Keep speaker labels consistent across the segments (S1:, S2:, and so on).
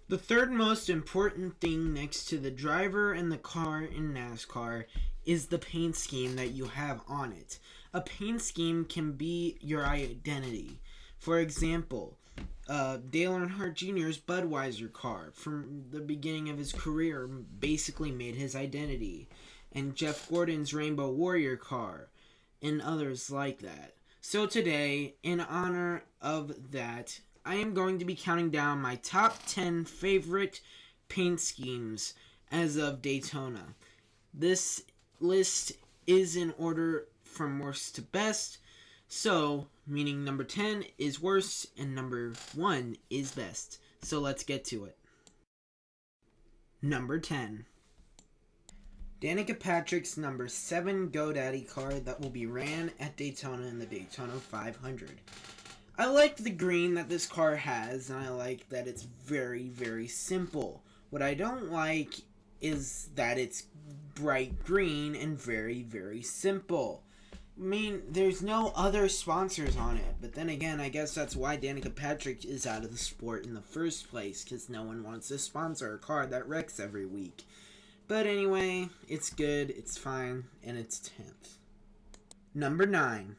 S1: The third most important thing next to the driver and the car in NASCAR is the paint scheme that you have on it. A paint scheme can be your identity. For example, Dale Earnhardt Jr.'s Budweiser car from the beginning of his career basically made his identity. And Jeff Gordon's Rainbow Warrior car and others like that. So today, in honor of that, I am going to be counting down my top 10 favorite paint schemes as of Daytona. This list is in order from worst to best, so meaning number 10 is worst and number 1 is best. So let's get to it. Number 10. Danica Patrick's number 7 GoDaddy car that will be ran at Daytona in the Daytona 500. I like the green that this car has, and I like that it's very, very simple. What I don't like is that it's bright green and very, very simple. I mean, there's no other sponsors on it, but then again, I guess that's why Danica Patrick is out of the sport in the first place, because no one wants to sponsor a car that wrecks every week. But anyway, it's good, it's fine, and it's 10th. Number 9.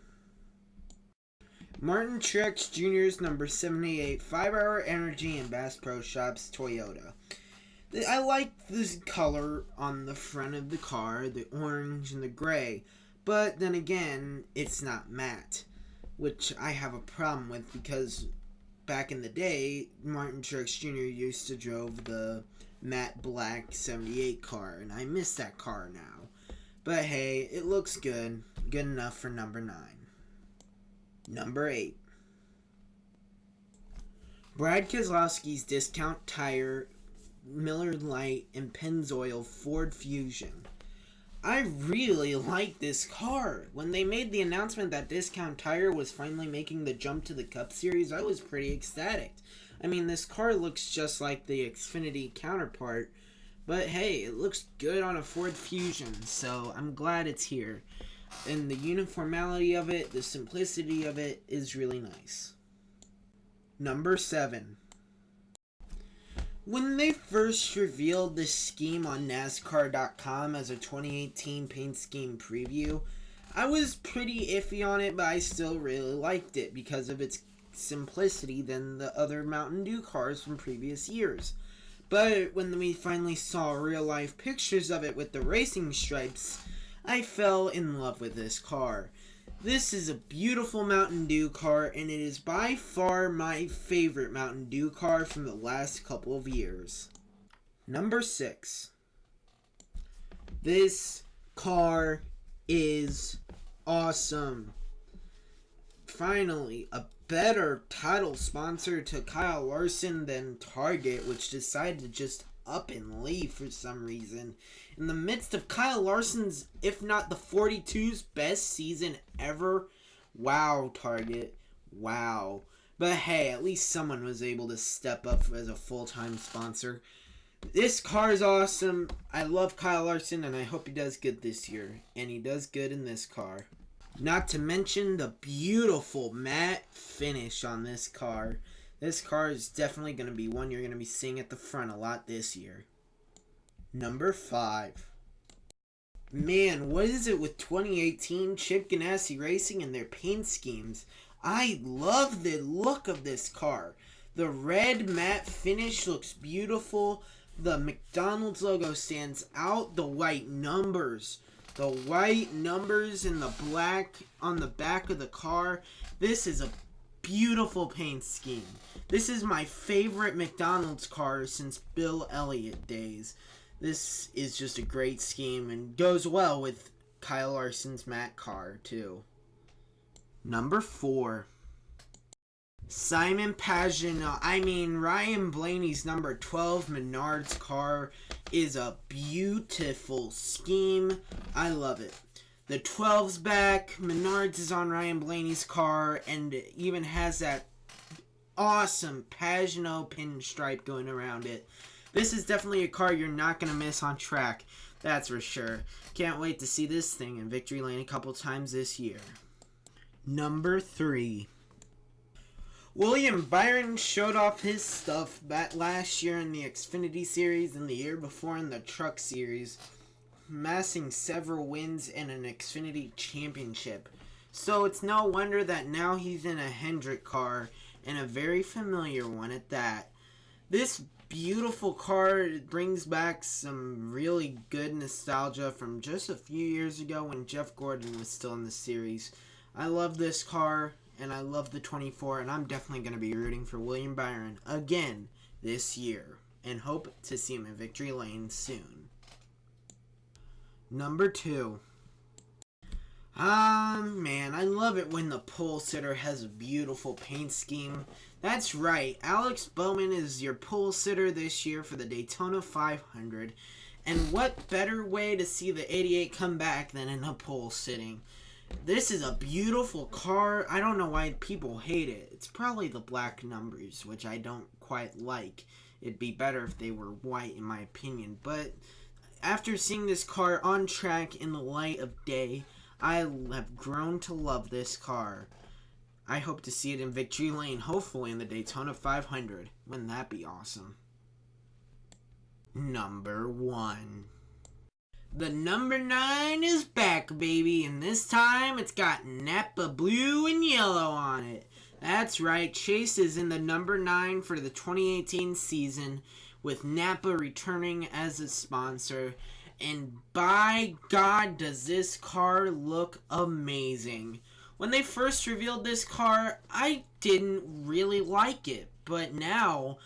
S1: Martin Truex Jr.'s number 78 5-Hour Energy and Bass Pro Shops Toyota. I like this color on the front of the car, the orange and the gray, but then again, it's not matte, which I have a problem with because back in the day, Martin Truex Jr. used to drove the matte black 78 car, and I miss that car now. But hey, it looks good. Good enough for number 9. Number 8. Brad Keselowski's Discount Tire Miller Lite and Pennzoil Ford Fusion. I really like this car. When they made the announcement that Discount Tire was finally making the jump to the Cup Series, I was pretty ecstatic. I mean, this car looks just like the Xfinity counterpart, but hey, it looks good on a Ford Fusion, so I'm glad it's here. And the uniformity of it, the simplicity of it is really nice. Number 7. When they first revealed this scheme on NASCAR.com as a 2018 paint scheme preview, I was pretty iffy on it, but I still really liked it because of its simplicity than the other Mountain Dew cars from previous years. But when we finally saw real life pictures of it with the racing stripes, I fell in love with this car. This is a beautiful Mountain Dew car, and it is by far my favorite Mountain Dew car from the last couple of years. Number 6. This car is awesome. Finally, a better title sponsor to Kyle Larson than Target, which decided to just up and leave for some reason. In the midst of Kyle Larson's, if not the 42's best season ever. Wow, Target. Wow. But hey, at least someone was able to step up as a full-time sponsor. This car is awesome. I love Kyle Larson, and I hope he does good this year. And he does good in this car. Not to mention the beautiful matte finish on this car. This car is definitely going to be one you're going to be seeing at the front a lot this year. Number 5. Man, what is it with 2018 Chip Ganassi Racing and their paint schemes? I love the look of this car. The red matte finish looks beautiful. The McDonald's logo stands out. The white numbers. The white numbers and the black on the back of the car. This is a beautiful paint scheme. This is my favorite McDonald's car since Bill Elliott days. This is just a great scheme and goes well with Kyle Larson's matte car too. Number 4. Ryan Blaney's number 12 Menards car is a beautiful scheme. I love it. The 12's back. Menards is on Ryan Blaney's car, and it even has that awesome Pagano pinstripe going around it. This is definitely a car you're not going to miss on track. That's for sure. Can't wait to see this thing in victory lane a couple times this year. Number 3. William Byron showed off his stuff back last year in the Xfinity Series and the year before in the Truck Series, amassing several wins and an Xfinity Championship. So it's no wonder that now he's in a Hendrick car, and a very familiar one at that. This beautiful car brings back some really good nostalgia from just a few years ago when Jeff Gordon was still in the series. I love this car, and I love the 24, and I'm definitely going to be rooting for William Byron again this year, and hope to see him in victory lane soon. Number 2. Man, I love it when the pole sitter has a beautiful paint scheme. That's right, Alex Bowman is your pole sitter this year for the Daytona 500. And what better way to see the 88 come back than in a pole sitting? This is a beautiful car. I don't know why people hate it. It's probably the black numbers, which I don't quite like. It'd be better if they were white, in my opinion. But after seeing this car on track in the light of day, I have grown to love this car. I hope to see it in victory lane, hopefully in the Daytona 500. Wouldn't that be awesome? Number 1. The number 9 is back, baby, and this time it's got Napa blue and yellow on it. That's right, Chase is in the number 9 for the 2018 season, with Napa returning as a sponsor. And by God, does this car look amazing. When they first revealed this car, I didn't really like it, but now,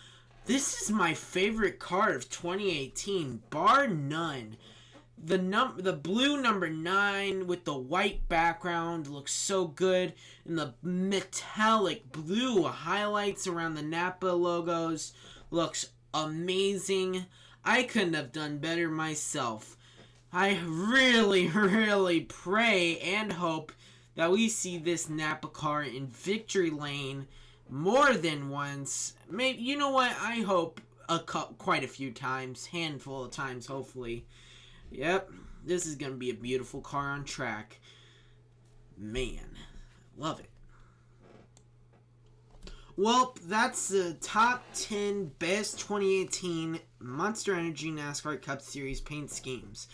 S1: this is my favorite car of 2018, bar none. The blue number 9 with the white background looks so good, and the metallic blue highlights around the Napa logos looks amazing. I couldn't have done better myself. I really, really pray and hope that we see this Napa car in victory lane more than once. Maybe, you know what? I hope quite a few times, handful of times, hopefully. Yep, this is going to be a beautiful car on track. Man, love it. Well, that's the top 10 best 2018 Monster Energy NASCAR Cup Series paint schemes.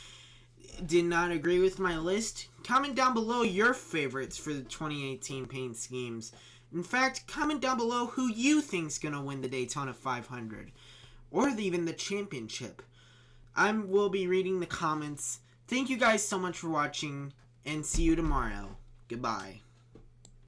S1: Did not agree with my list? Comment down below your favorites for the 2018 paint schemes. In fact, comment down below who you think's going to win the Daytona 500. Or even the championship. I will be reading the comments. Thank you guys so much for watching, and see you tomorrow. Goodbye.